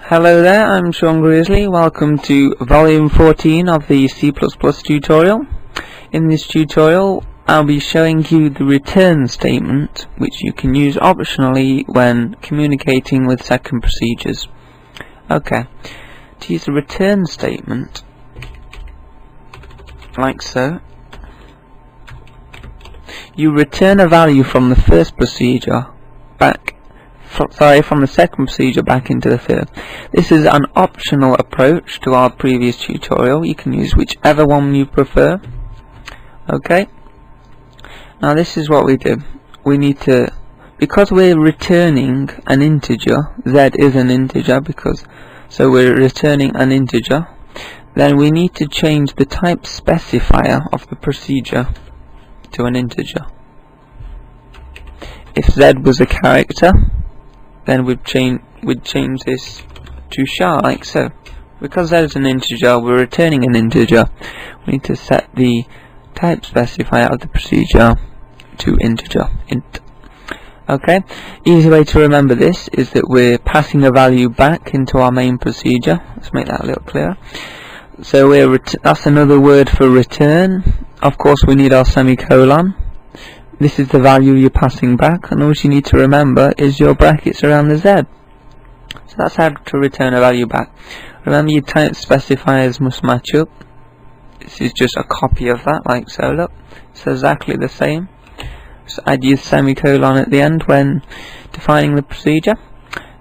Hello there, I'm Sean Grizzly. Welcome to volume 14 of the C++ tutorial. In this tutorial I'll be showing you the return statement, which you can use optionally when communicating with second procedures. Okay, to use the return statement, like so, you return a value from the first procedure back from the second procedure back into the third. This is an optional approach to our previous tutorial. You can use whichever one you prefer. Okay, now this is what we do. We need to, because we're returning an integer, z is an integer, so we're returning an integer, then we need to change the type specifier of the procedure to an integer. If z was a character, then we'd change this to char, like so. Because that is an integer, we're returning an integer. We need to set the type specifier of the procedure to integer, int. Okay, easy way to remember this is that we're passing a value back into our main procedure. Let's make that a little clearer. So that's another word for return. Of course, we need our semicolon. This is the value you're passing back, and all you need to remember is your brackets around the z. So that's how to return a value back. Remember, your type specifiers must match up. This is just a copy of that, like so. Look, it's exactly the same. Just add your semicolon at the end when defining the procedure.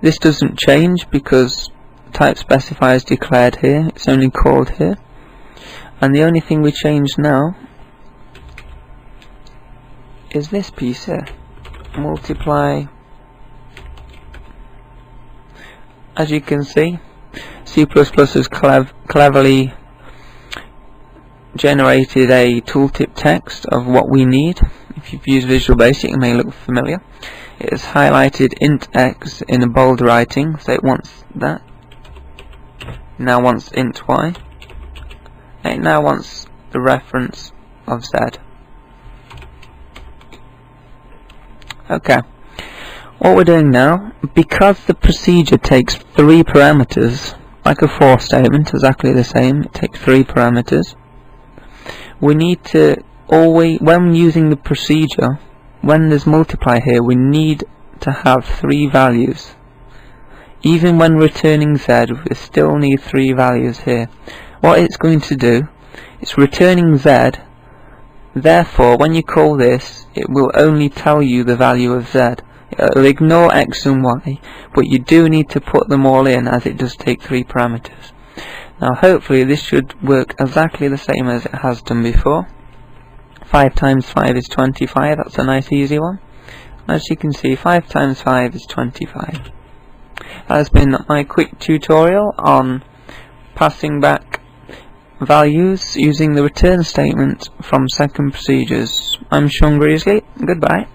This doesn't change because type specifier is declared here. It's only called here. And the only thing we change now is this piece here, multiply. As you can see, C++ has cleverly generated a tooltip text of what we need. If you've used Visual Basic, it may look familiar. It has highlighted int x in a bold writing, so it wants that. Now wants int y. It now wants the reference of z. Okay, what we're doing now, because the procedure takes 3 parameters, like a for statement, exactly the same, it takes 3 parameters, we need to always, when using the procedure, when there's multiply here, we need to have 3 values. Even when returning z, we still need 3 values here. What it's going to do, it's returning z. Therefore, when you call this, it will only tell you the value of z. It'll ignore x and y, but you do need to put them all in, as it does take 3 parameters. Now hopefully this should work exactly the same as it has done before. 5 times 5 is 25, that's a nice easy one. As you can see, 5 times 5 is 25. That has been my quick tutorial on passing back values using the return statement from second procedures. I'm Sean Grizzly. Goodbye.